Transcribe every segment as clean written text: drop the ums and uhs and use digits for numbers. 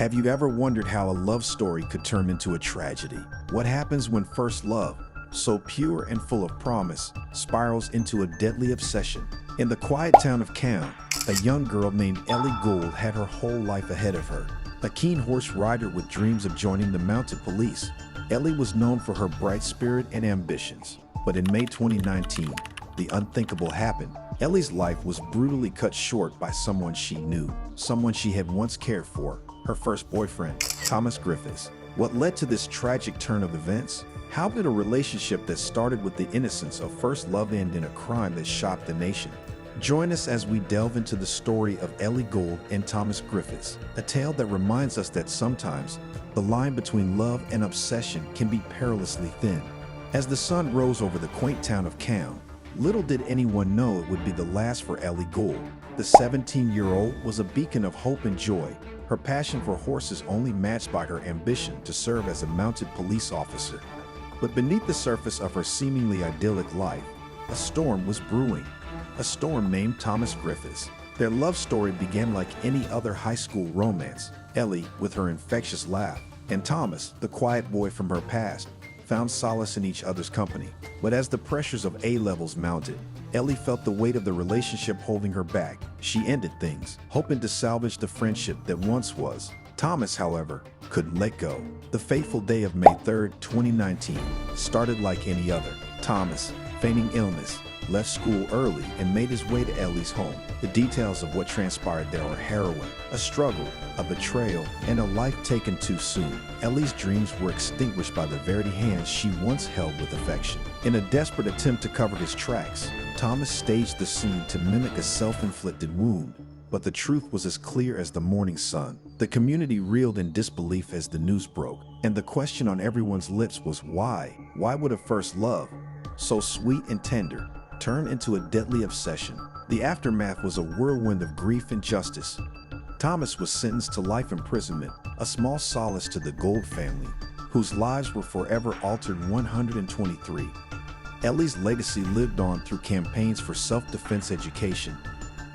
Have you ever wondered how a love story could turn into a tragedy? What happens when first love, so pure and full of promise, spirals into a deadly obsession? In the quiet town of Cannes, a young girl named Ellie Gould had her whole life ahead of her. A keen horse rider with dreams of joining the mounted police, Ellie was known for her bright spirit and ambitions. But in May 2019, the unthinkable happened. Ellie's life was brutally cut short by someone she knew, someone she had once cared for, her first boyfriend, Thomas Griffiths. What led to this tragic turn of events? How did a relationship that started with the innocence of first love end in a crime that shocked the nation? Join us as we delve into the story of Ellie Gould and Thomas Griffiths, a tale that reminds us that sometimes the line between love and obsession can be perilously thin. As the sun rose over the quaint town of Cannes, little did anyone know it would be the last for Ellie Gould. The 17-year-old was a beacon of hope and joy, her passion for horses only matched by her ambition to serve as a mounted police officer. But beneath the surface of her seemingly idyllic life, a storm was brewing. A storm named Thomas Griffiths. Their love story began like any other high school romance. Ellie, with her infectious laugh, and Thomas, the quiet boy from her past, found solace in each other's company. But as the pressures of A-levels mounted, Ellie felt the weight of the relationship holding her back. She ended things, hoping to salvage the friendship that once was. Thomas, however, couldn't let go. The fateful day of May 3, 2019, started like any other. Thomas, feigning illness, left school early and made his way to Ellie's home. The details of what transpired there are harrowing. A struggle, a betrayal, and a life taken too soon. Ellie's dreams were extinguished by the very hands she once held with affection. In a desperate attempt to cover his tracks, Thomas staged the scene to mimic a self-inflicted wound. But the truth was as clear as the morning sun. The community reeled in disbelief as the news broke, and the question on everyone's lips was why? Why would a first love, so sweet and tender, turn into a deadly obsession? The aftermath was a whirlwind of grief and justice. Thomas was sentenced to life imprisonment, a small solace to the Gould family, whose lives were forever altered. 123. Ellie's legacy lived on through campaigns for self-defense education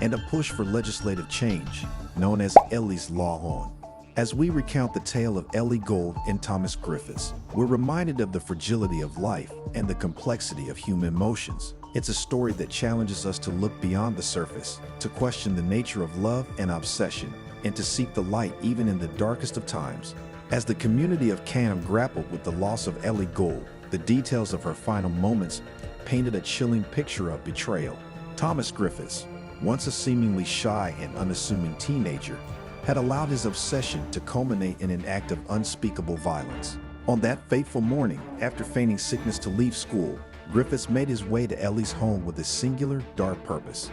and a push for legislative change, known as Ellie's Law On. As we recount the tale of Ellie Gould and Thomas Griffiths, we're reminded of the fragility of life and the complexity of human emotions. It's a story that challenges us to look beyond the surface, to question the nature of love and obsession, and to seek the light even in the darkest of times. As the community of Cannes grappled with the loss of Ellie Gould, the details of her final moments painted a chilling picture of betrayal. Thomas Griffiths, once a seemingly shy and unassuming teenager, had allowed his obsession to culminate in an act of unspeakable violence. On that fateful morning, after feigning sickness to leave school, Griffiths made his way to Ellie's home with a singular, dark purpose.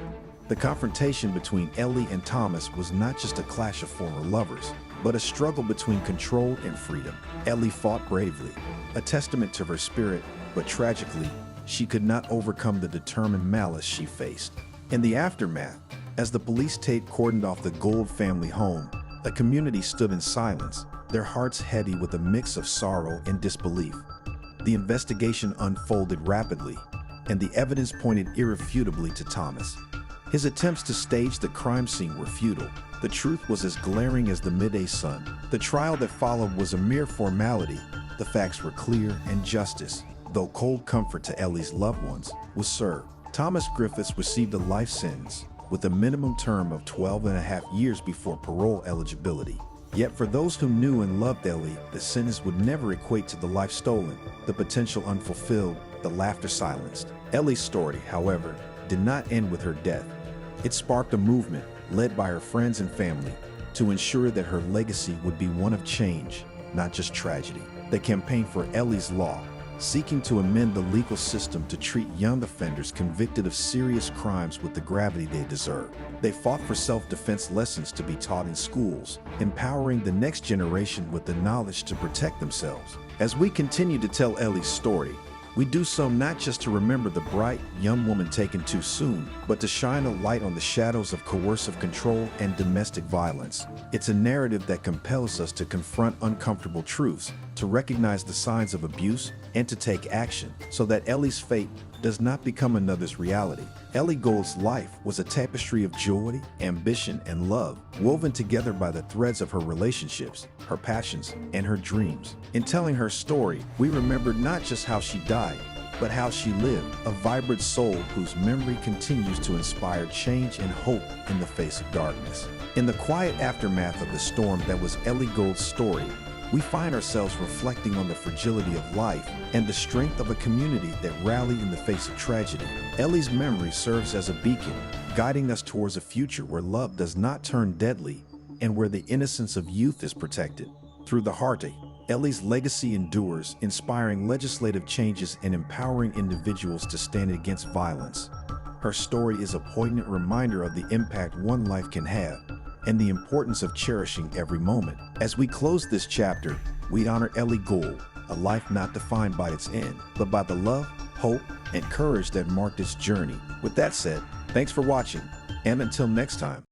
The confrontation between Ellie and Thomas was not just a clash of former lovers, but a struggle between control and freedom. Ellie fought bravely, a testament to her spirit, but tragically, she could not overcome the determined malice she faced. In the aftermath, as the police tape cordoned off the Gould family home, the community stood in silence, their hearts heavy with a mix of sorrow and disbelief. The investigation unfolded rapidly, and the evidence pointed irrefutably to Thomas. His attempts to stage the crime scene were futile. The truth was as glaring as the midday sun. The trial that followed was a mere formality. The facts were clear, and justice, though cold comfort to Ellie's loved ones, was served. Thomas Griffiths received a life sentence, with a minimum term of 12.5 years before parole eligibility. Yet for those who knew and loved Ellie, the sentence would never equate to the life stolen, the potential unfulfilled, the laughter silenced. Ellie's story, however, did not end with her death. It sparked a movement, led by her friends and family, to ensure that her legacy would be one of change, not just tragedy. They campaigned for Ellie's Law, seeking to amend the legal system to treat young offenders convicted of serious crimes with the gravity they deserve. They fought for self-defense lessons to be taught in schools, empowering the next generation with the knowledge to protect themselves. As we continue to tell Ellie's story, we do so not just to remember the bright, young woman taken too soon, but to shine a light on the shadows of coercive control and domestic violence. It's a narrative that compels us to confront uncomfortable truths, to recognize the signs of abuse and to take action so that Ellie's fate does not become another's reality. Ellie Gould's life was a tapestry of joy, ambition, and love, woven together by the threads of her relationships, her passions, and her dreams. In telling her story, we remembered not just how she died, but how she lived, a vibrant soul whose memory continues to inspire change and hope in the face of darkness. In the quiet aftermath of the storm that was Ellie Gould's story, we find ourselves reflecting on the fragility of life and the strength of a community that rallied in the face of tragedy. Ellie's memory serves as a beacon, guiding us towards a future where love does not turn deadly and where the innocence of youth is protected. Through the heartache, Ellie's legacy endures, inspiring legislative changes and empowering individuals to stand against violence. Her story is a poignant reminder of the impact one life can have and the importance of cherishing every moment. As we close this chapter, we honor Ellie Gould, a life not defined by its end, but by the love, hope, and courage that marked its journey. With that said, thanks for watching, and until next time.